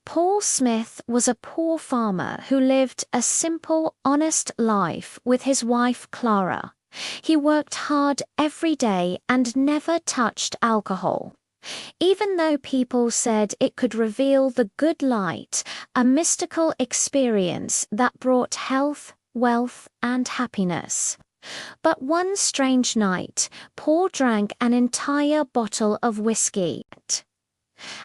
Paul Smith was a poor farmer who lived a simple, honest life with his wife Clara. He worked hard every day and never touched alcohol. Even though people said it could reveal the good light, a mystical experience that brought health, wealth, and happiness. But one strange night, Paul drank an entire bottle of whiskey.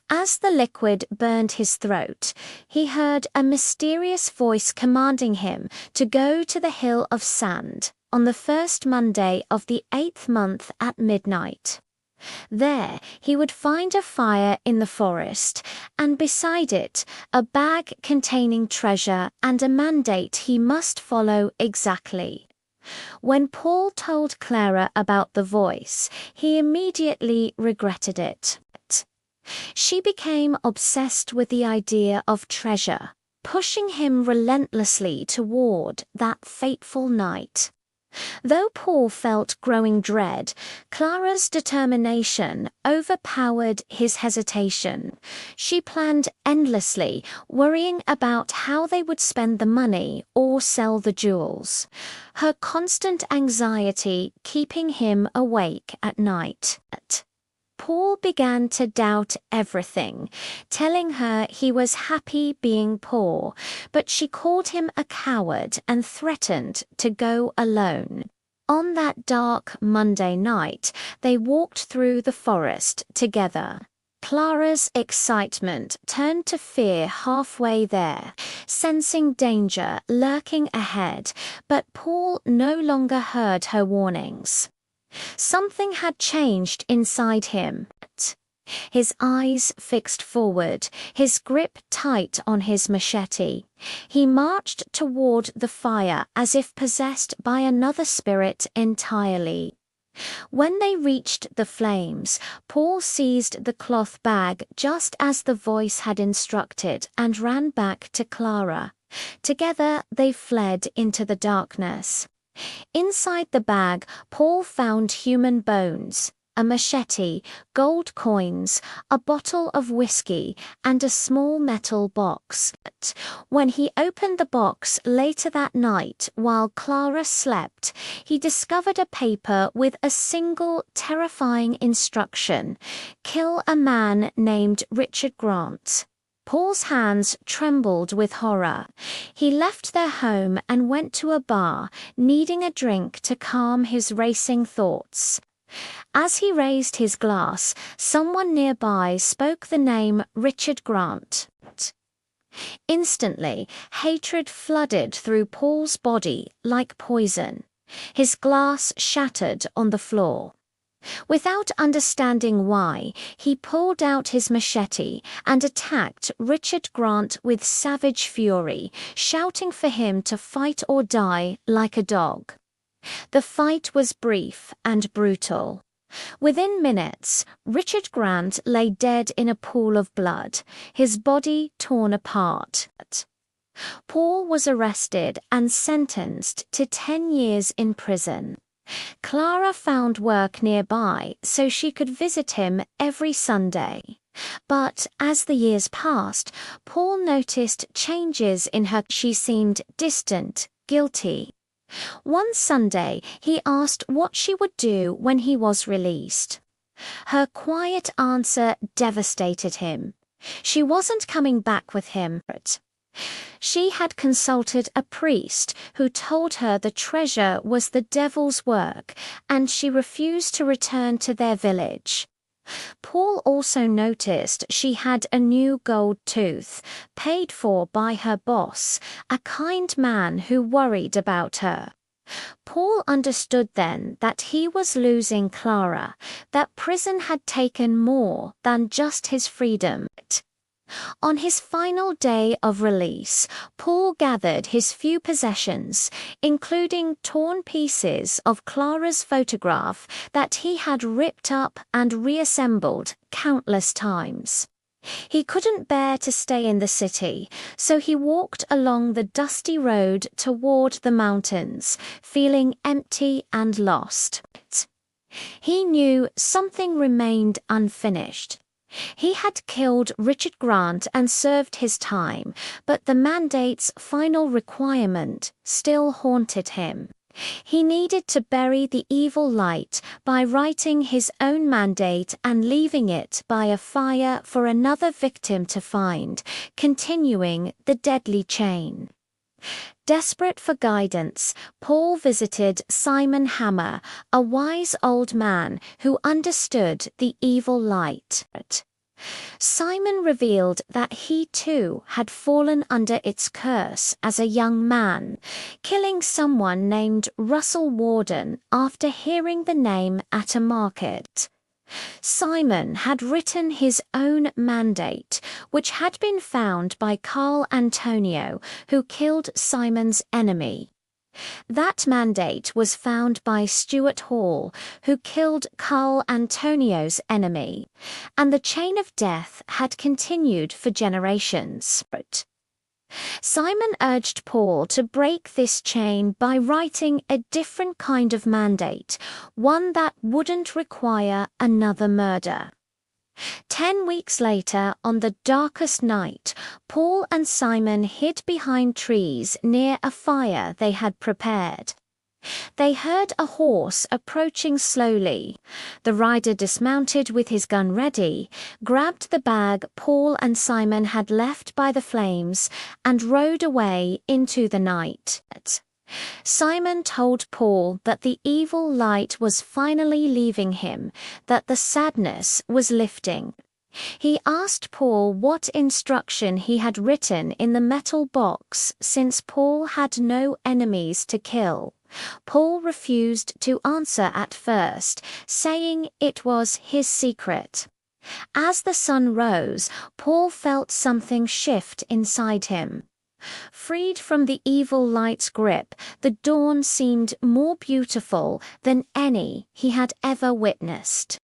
As the liquid burned his throat, he heard a mysterious voice commanding him to go to the Hill of Sand on the first Monday of the 8th month at midnight. There he would find a fire in the forest, and beside it a bag containing treasure and a mandate he must follow exactly. When Paul told Clara about the voice, he immediately regretted it. She became obsessed with the idea of treasure, pushing him relentlessly toward that fateful night. Though Paul felt growing dread, Clara's determination overpowered his hesitation. She planned endlessly, worrying about how they would spend the money or sell the jewels, her constant anxiety keeping him awake at night. Paul began to doubt everything, telling her he was happy being poor, but she called him a coward and threatened to go alone. On that dark Monday night, they walked through the forest together. Clara's excitement turned to fear halfway there, sensing danger lurking ahead, but Paul no longer heard her warnings. Something had changed inside him. His eyes fixed forward, his grip tight on his machete. He marched toward the fire as if possessed by another spirit entirely. When they reached the flames, Paul seized the cloth bag just as the voice had instructed and ran back to Clara. Together they fled into the darkness. Inside the bag, Paul found human bones, a machete, gold coins, a bottle of whiskey, and a small metal box. When he opened the box later that night while Clara slept, he discovered a paper with a single terrifying instruction: kill a man named Richard Grant. Paul's hands trembled with horror. He left their home and went to a bar, needing a drink to calm his racing thoughts. As he raised his glass, someone nearby spoke the name Richard Grant. Instantly, hatred flooded through Paul's body like poison. His glass shattered on the floor. Without understanding why, he pulled out his machete and attacked Richard Grant with savage fury, shouting for him to fight or die like a dog. The fight was brief and brutal. Within minutes, Richard Grant lay dead in a pool of blood, his body torn apart. Paul was arrested and sentenced to 10 years in prison. Clara found work nearby so she could visit him every Sunday. But as the years passed, Paul noticed changes in her. She seemed distant, guilty. One Sunday, he asked what she would do when he was released. Her quiet answer devastated him. She wasn't coming back with him. She had consulted a priest who told her the treasure was the devil's work, and she refused to return to their village. Paul also noticed she had a new gold tooth, paid for by her boss, a kind man who worried about her. Paul understood then that he was losing Clara, that prison had taken more than just his freedom. On his final day of release, Paul gathered his few possessions, including torn pieces of Clara's photograph that he had ripped up and reassembled countless times. He couldn't bear to stay in the city, so he walked along the dusty road toward the mountains, feeling empty and lost. He knew something remained unfinished. He had killed Richard Grant and served his time, but the mandate's final requirement still haunted him. He needed to bury the evil light by writing his own mandate and leaving it by a fire for another victim to find, continuing the deadly chain. Desperate for guidance, Paul visited Simon Hammer, a wise old man who understood the evil light. Simon revealed that he too had fallen under its curse as a young man, killing someone named Russell Warden after hearing the name at a market. Simon had written his own mandate, which had been found by Carl Antonio, who killed Simon's enemy. That mandate was found by Stuart Hall, who killed Carl Antonio's enemy, and the chain of death had continued for generations. Simon urged Paul to break this chain by writing a different kind of mandate, one that wouldn't require another murder. 10 weeks later, on the darkest night, Paul and Simon hid behind trees near a fire they had prepared. They heard a horse approaching slowly. The rider dismounted with his gun ready, grabbed the bag Paul and Simon had left by the flames, and rode away into the night. Simon told Paul that the evil light was finally leaving him, that the sadness was lifting. He asked Paul what instruction he had written in the metal box since Paul had no enemies to kill. Paul refused to answer at first, saying it was his secret. As the sun rose, Paul felt something shift inside him. Freed from the evil light's grip, the dawn seemed more beautiful than any he had ever witnessed.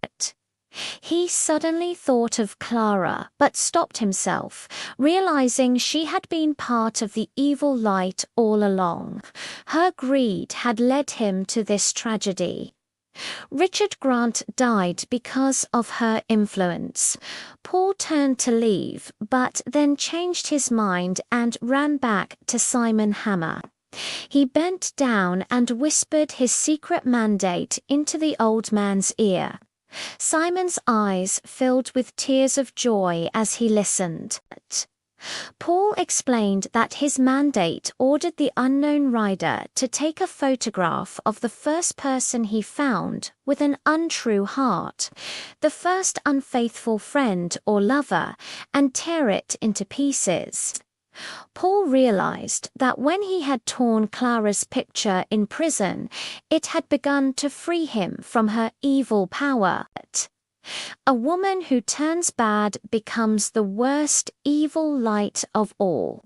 He suddenly thought of Clara, but stopped himself, realizing she had been part of the evil light all along. Her greed had led him to this tragedy. Richard Grant died because of her influence. Paul turned to leave, but then changed his mind and ran back to Simon Hammer. He bent down and whispered his secret mandate into the old man's ear. Simon's eyes filled with tears of joy as he listened. Paul explained that his mandate ordered the unknown rider to take a photograph of the first person he found with an untrue heart, the first unfaithful friend or lover, and tear it into pieces. Paul realized that when he had torn Clara's picture in prison, it had begun to free him from her evil power. A woman who turns bad becomes the worst evil light of all.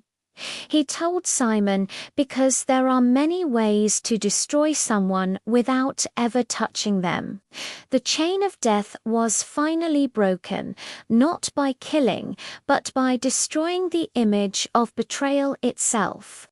He told Simon, because there are many ways to destroy someone without ever touching them. The chain of death was finally broken, not by killing, but by destroying the image of betrayal itself.